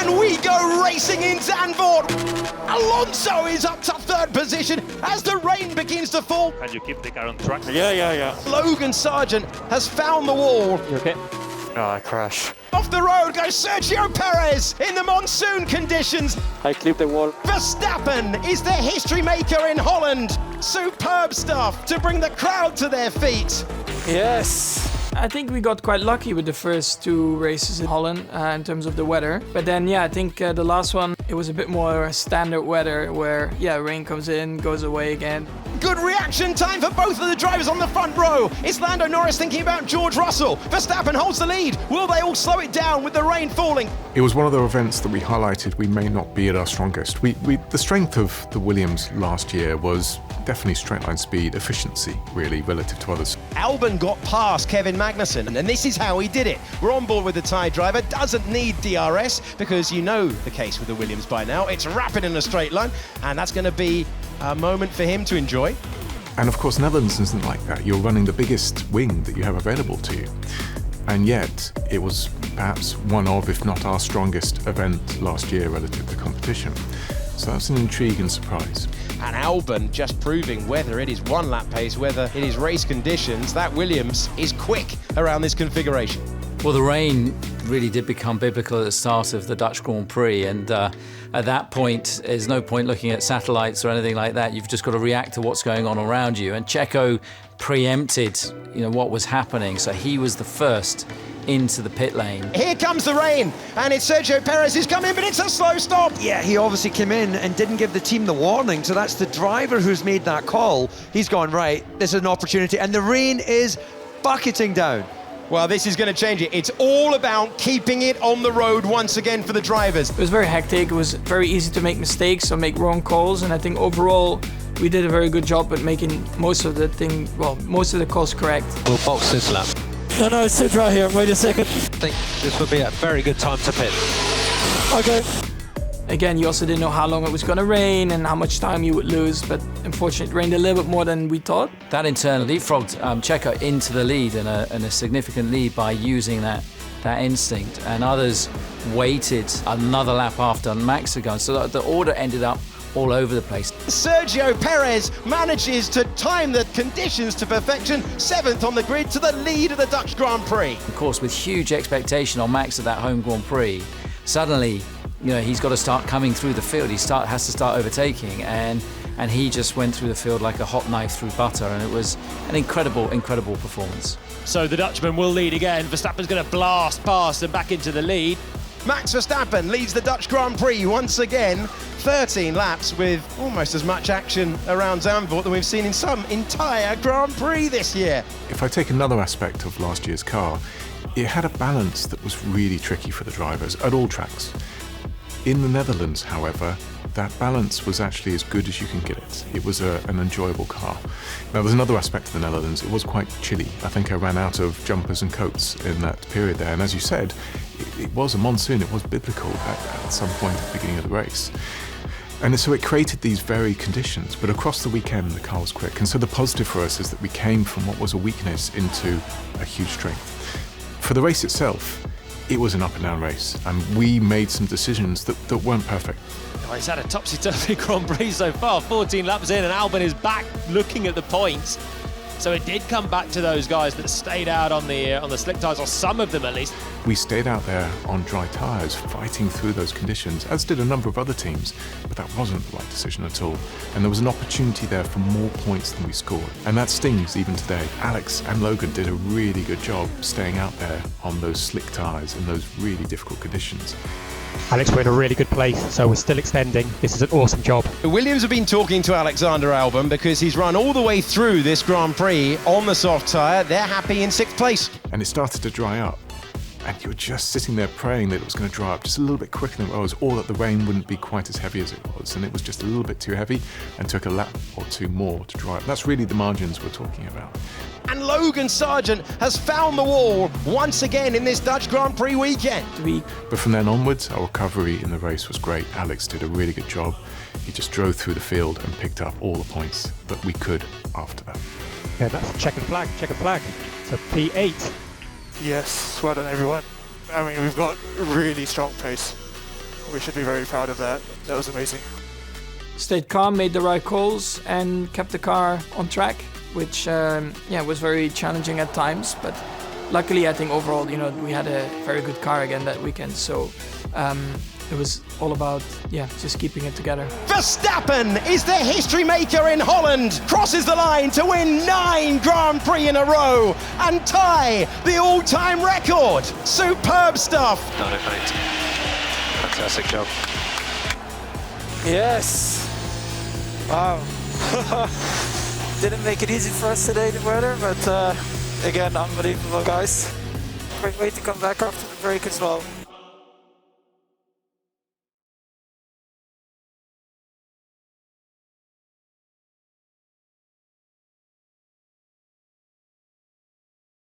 And we go racing in Zandvoort. Alonso is up to third position as the rain begins to fall. Can you keep the car on track? Yeah. Logan Sargent has found the wall. You okay? No, I crashed. Off the road goes Sergio Perez in the monsoon conditions. I clipped the wall. Verstappen is the history maker in Holland. Superb stuff to bring the crowd to their feet. Yes. I think we got quite lucky with the first two races in Holland in terms of the weather. But then, I think the last one, it was a bit more standard weather where, rain comes in, goes away again. Good reaction time for both of the drivers on the front row. It's Lando Norris thinking about George Russell. Verstappen holds the lead. Will they all slow it down with the rain falling? It was one of the events that we highlighted we may not be at our strongest. The strength of the Williams last year was definitely straight line speed, efficiency, really, relative to others. Albon got past Kevin Magnussen, and this is how he did it. We're on board with the Thai driver, doesn't need DRS, because you know the case with the Williams by now. It's rapid in a straight line, and that's going to be a moment for him to enjoy. And of course, Netherlands isn't like that. You're running the biggest wing that you have available to you. And yet, it was perhaps one of, if not our strongest event last year relative to competition. So that's an intrigue and surprise. And Albon just proving whether it is one lap pace, whether it is race conditions, that Williams is quick around this configuration. Well, the rain really did become biblical at the start of the Dutch Grand Prix, and at that point, there's no point looking at satellites or anything like that. You've just got to react to what's going on around you. And Checo preempted, what was happening, so he was the first into the pit lane. Here comes the rain, and it's Sergio Perez who's come in, but it's a slow stop. Yeah, he obviously came in and didn't give the team the warning, so that's the driver who's made that call. He's gone, right, this is an opportunity, and the rain is bucketing down. Well, this is going to change it. It's all about keeping it on the road once again for the drivers. It was very hectic. It was very easy to make mistakes or make wrong calls, and I think overall we did a very good job at making most of the calls correct. We'll box this lap. No, it's too dry here. Wait a second. I think this would be a very good time to pit. Okay. Again, you also didn't know how long it was going to rain and how much time you would lose, but unfortunately it rained a little bit more than we thought. That in turn leapfrogged Checo into the lead and a significant lead by using that instinct, and others waited another lap after Max had gone, so the order ended up all over the place. Sergio Perez manages to time the conditions to perfection, 7th on the grid to the lead of the Dutch Grand Prix. Of course, with huge expectation on Max at that home Grand Prix, suddenly, he's got to start coming through the field. He has to start overtaking, and he just went through the field like a hot knife through butter, and it was an incredible performance. So the Dutchman will lead again. Verstappen's going to blast past and back into the lead. Max Verstappen leads the Dutch Grand Prix once again, 13 laps with almost as much action around Zandvoort than we've seen in some entire Grand Prix this year. If I take another aspect of last year's car, it had a balance that was really tricky for the drivers at all tracks. In the Netherlands, however, that balance was actually as good as you can get it. It was an enjoyable car. Now, there's another aspect to the Netherlands. It was quite chilly. I think I ran out of jumpers and coats in that period there. And as you said, it was a monsoon. It was biblical at some point at the beginning of the race. And so it created these very conditions. But across the weekend, the car was quick. And so the positive for us is that we came from what was a weakness into a huge strength. For the race itself, it was an up and down race, and we made some decisions that weren't perfect. Oh, he's had a topsy-turvy Grand Prix so far, 14 laps in, and Albon is back looking at the points. So it did come back to those guys that stayed out on the slick tyres, or some of them at least. We stayed out there on dry tyres, fighting through those conditions, as did a number of other teams, but that wasn't the right decision at all. And there was an opportunity there for more points than we scored. And that stings even today. Alex and Logan did a really good job staying out there on those slick tyres in those really difficult conditions. Alex, we're in a really good place, so we're still extending. This is an awesome job. The Williams have been talking to Alexander Albon because he's run all the way through this Grand Prix on the soft tyre. They're happy in 6th place. And it started to dry up. And you were just sitting there praying that it was going to dry up just a little bit quicker than it was, or that the rain wouldn't be quite as heavy as it was. And it was just a little bit too heavy and took a lap or two more to dry up. That's really the margins we're talking about. And Logan Sargent has found the wall once again in this Dutch Grand Prix weekend. But from then onwards, our recovery in the race was great. Alex did a really good job. He just drove through the field and picked up all the points that we could after that. Yeah, that's checkered flag. So P8. Yes, well done everyone. I mean, we've got really strong pace. we should be very proud of that. That was amazing. Stayed calm, made the right calls, and kept the car on track, which was very challenging at times. But luckily, I think overall, we had a very good car again that weekend. So it was all about, just keeping it together. Verstappen is the history maker in Holland, crosses the line to win 9 Grand Prix in a row and tie the all-time record. Superb stuff. Done it, mate. Fantastic job. Yes! Wow. Didn't make it easy for us today, the weather, but again, unbelievable, guys. Great way to come back after the break as well.